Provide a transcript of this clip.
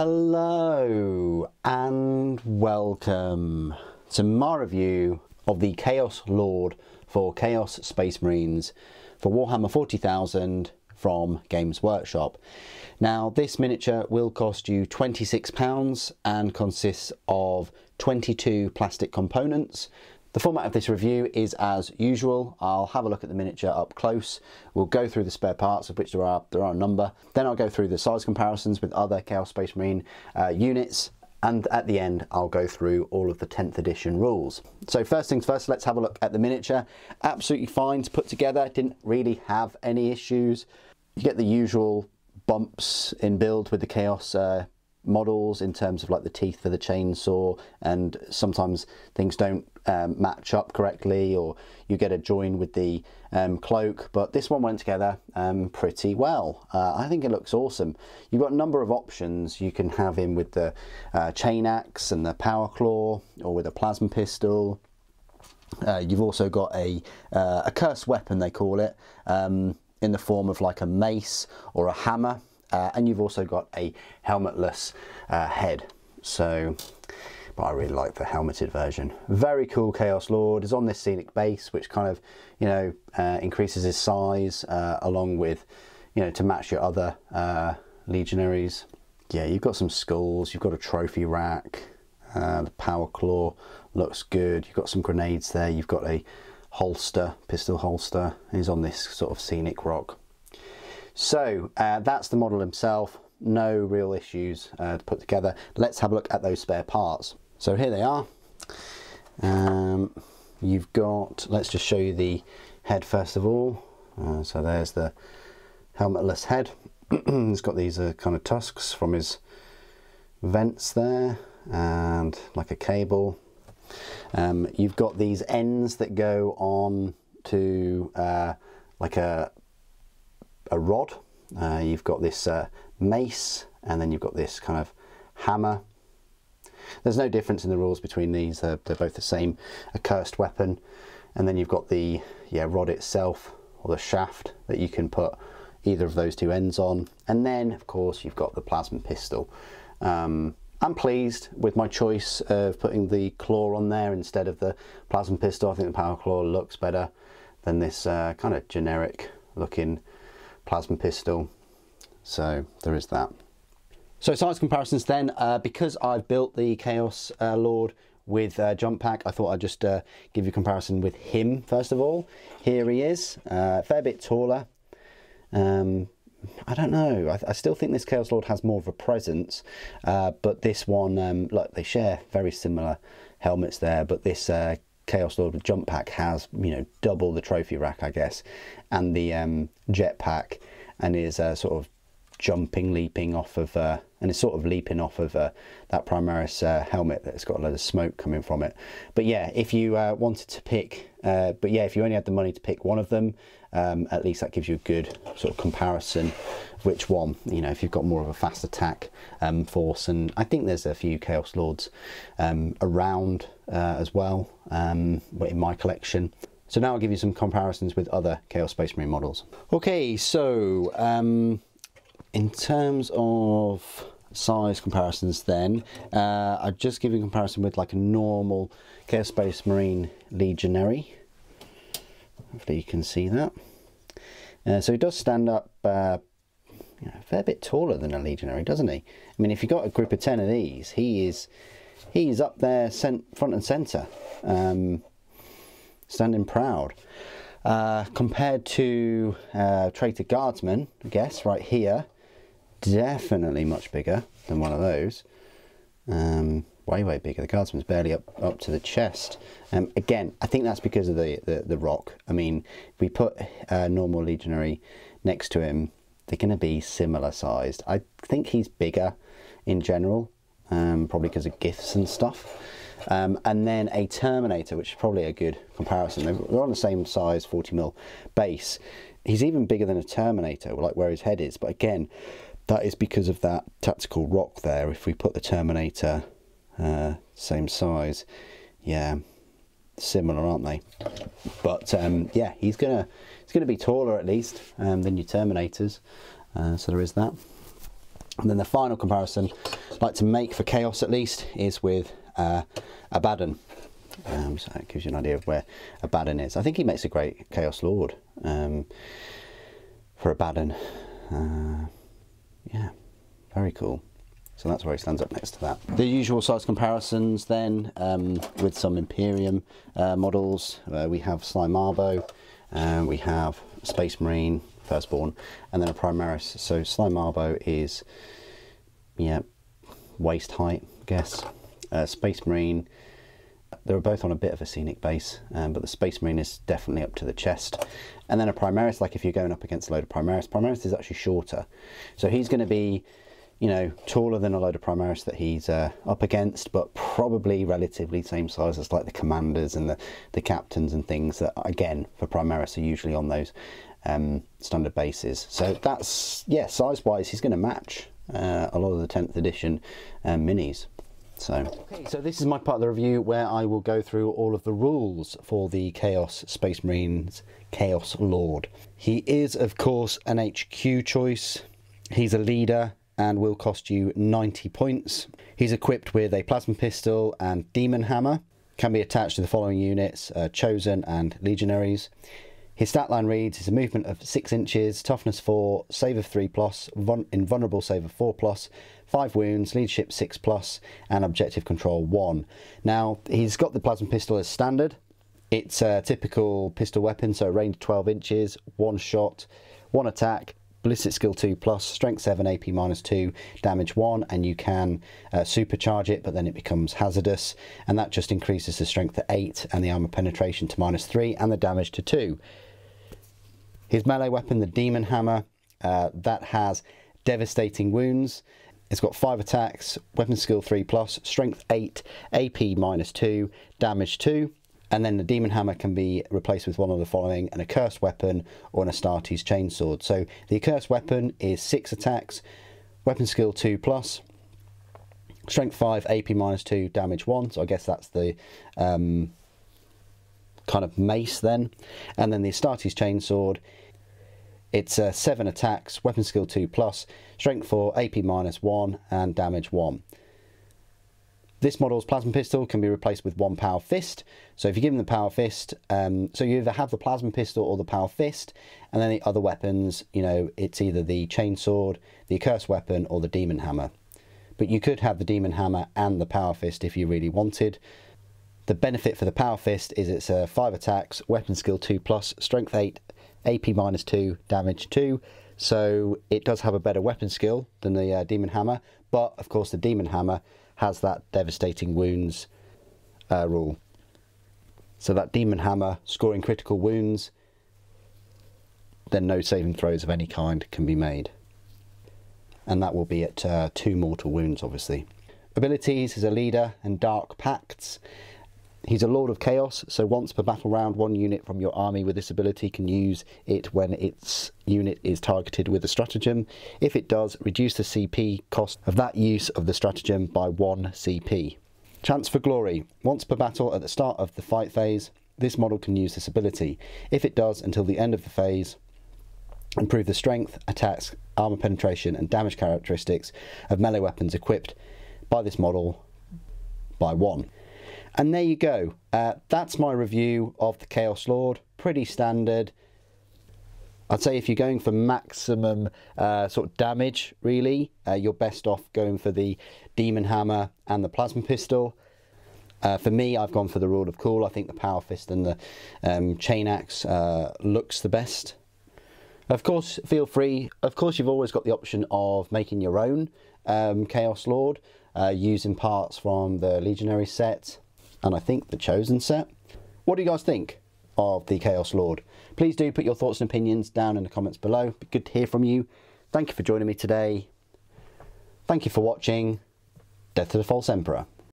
Hello and welcome to my review of the Chaos Lord for Chaos Space Marines for Warhammer 40,000 from Games Workshop. Now this miniature will cost you £26 and consists of 22 plastic components. The format of this review is as usual. I'll have a look at the miniature up close. We'll go through the spare parts, of which there are a number. Then I'll go through the size comparisons with other Chaos Space Marine units. And at the end, I'll go through all of the 10th edition rules. So first things first, let's have a look at the miniature. Absolutely fine to put together. Didn't really have any issues. You get the usual bumps in build with the Chaos models in terms of like the teeth for the chainsaw, and sometimes things don't match up correctly, or you get a join with the cloak, but this one went together pretty well. I think it looks awesome. You've got a number of options. You can have him with the chain axe and the power claw, or with a plasma pistol. You've also got a cursed weapon, they call it, in the form of like a mace or a hammer. And you've also got a helmetless head. But I really like the helmeted version. Very cool Chaos Lord. Is on this scenic base, which kind of, increases his size along with, to match your other legionaries. Yeah, you've got some skulls. You've got a trophy rack. The power claw looks good. You've got some grenades there. You've got a holster, pistol holster. He's on this sort of scenic rock. So that's the model himself. No real issues to put together. Let's have a look at those spare parts. So here they are. You've got, let's just show you the head first of all. So there's the helmetless head. He's got these kind of tusks from his vents there, and like a cable. You've got these ends that go on to like a rod. You've got this mace, and then you've got this kind of hammer. There's no difference in the rules between these. They're both the same. A cursed weapon, and then you've got the rod itself, or the shaft, that you can put either of those two ends on. And then of course you've got the plasma pistol. I'm pleased with my choice of putting the claw on there instead of the plasma pistol. I think the power claw looks better than this kind of generic looking plasma pistol. So there is that. So size comparisons then, because I've built the Chaos Lord with Jump Pack, I thought I'd just give you a comparison with him first of all. Here he is, a fair bit taller. I don't know, I still think this Chaos Lord has more of a presence, but this one, look, they share very similar helmets there, but this Chaos Lord with Jump Pack has, double the trophy rack, I guess, and the jet pack, and is sort of leaping off of, and it's sort of leaping off of that Primaris helmet that's got a load of smoke coming from it. But yeah, if you wanted to pick, if you only had the money to pick one of them, at least that gives you a good sort of comparison of which one, if you've got more of a fast attack force. And I think there's a few Chaos Lords around as well in my collection. So now I'll give you some comparisons with other Chaos Space Marine models. Okay, so in terms of size comparisons then, I'll just give you a comparison with like a normal Chaos Space Marine Legionary. Hopefully you can see that. So he does stand up a fair bit taller than a Legionary, doesn't he? I mean, if you've got a group of 10 of these, he's up there front and centre, standing proud. Compared to Traitor Guardsman, I guess, right here, definitely much bigger than one of those. Way bigger. The Guardsman's barely up to the chest. Again, I think that's because of the rock. I mean, if we put a normal Legionary next to him, they're going to be similar sized. I think he's bigger in general, probably because of gifts and stuff. And then a Terminator, which is probably a good comparison. They're on the same size 40mm base. He's even bigger than a Terminator, like where his head is. But again, that is because of that tactical rock there. If we put the Terminator same size, yeah, similar, aren't they? But yeah, he's gonna be taller at least than your Terminators. So there is that. And then the final comparison like to make for Chaos at least is with Abaddon. So that gives you an idea of where Abaddon is. I think he makes a great Chaos Lord for Abaddon. Yeah, very cool. So that's where he stands up next to that. The usual size comparisons then with some Imperium models. We have Slimarbo, we have Space Marine, Firstborn, and then a Primaris. So Slimarbo is, yeah, waist height, I guess. Space Marine, they're both on a bit of a scenic base, but the Space Marine is definitely up to the chest. And then a Primaris, like if you're going up against a load of Primaris, Primaris is actually shorter. So he's going to be, you know, taller than a load of Primaris that he's up against, but probably relatively same size as like the commanders and the captains and things that, again, for Primaris are usually on those standard bases. So that's, yeah, size-wise, he's going to match a lot of the 10th edition minis. So, okay, so this is my part of the review where I will go through all of the rules for the Chaos Space Marines Chaos Lord. He is, of course, an HQ choice. He's a leader and will cost you 90 points. He's equipped with a plasma pistol and demon hammer. Can be attached to the following units, Chosen and Legionaries. His stat line reads, it's a movement of 6 inches, toughness 4, save of 3+, invulnerable save of 4+, 5 wounds, leadership 6+, and objective control 1. Now, he's got the plasma pistol as standard. It's a typical pistol weapon, so range 12 inches, 1 shot, 1 attack, ballistic skill 2+, strength 7, AP -2, damage 1, and you can supercharge it, but then it becomes hazardous, and that just increases the strength to 8 and the armor penetration to -3 and the damage to 2. His melee weapon, the Demon Hammer, that has devastating wounds. It's got 5 attacks, weapon skill 3+, strength 8, AP -2, damage 2. And then the Demon Hammer can be replaced with one of the following: an accursed weapon or an Astartes chainsword. So the accursed weapon is 6 attacks, weapon skill 2+, strength 5, AP -2, damage 1. So I guess that's the kind of mace then. And then the Astartes chainsword, it's 7 attacks, weapon skill 2+, strength 4, AP -1, and damage 1. This model's plasma pistol can be replaced with 1 power fist. So if you give him the power fist, so you either have the plasma pistol or the power fist, and then the other weapons, you know, it's either the chainsword, the accursed weapon, or the demon hammer. But you could have the demon hammer and the power fist if you really wanted. The benefit for the power fist is it's 5 attacks, weapon skill 2+, strength 8, AP -2, damage 2. So it does have a better weapon skill than the demon hammer, but of course the demon hammer has that devastating wounds rule. So that demon hammer scoring critical wounds, then no saving throws of any kind can be made. And that will be at 2 mortal wounds, obviously. Abilities: is a leader and dark pacts. He's a Lord of Chaos, so once per battle round, 1 unit from your army with this ability can use it when its unit is targeted with a stratagem. If it does, reduce the CP cost of that use of the stratagem by 1 CP. Chance for Glory: once per battle at the start of the fight phase, this model can use this ability. If it does, until the end of the phase, improve the strength, attacks, armor penetration, and damage characteristics of melee weapons equipped by this model by 1. And there you go. That's my review of the Chaos Lord. Pretty standard. I'd say if you're going for maximum sort of damage, really, you're best off going for the Demon Hammer and the Plasma Pistol. For me, I've gone for the Rule of Cool. I think the Power Fist and the Chain Axe looks the best. Of course, feel free. Of course, you've always got the option of making your own Chaos Lord, using parts from the Legionary set and I think the Chosen set. What do you guys think of the Chaos Lord? Please do put your thoughts and opinions down in the comments below. It'd be good to hear from you. Thank you for joining me today. Thank you for watching. Death to the False Emperor.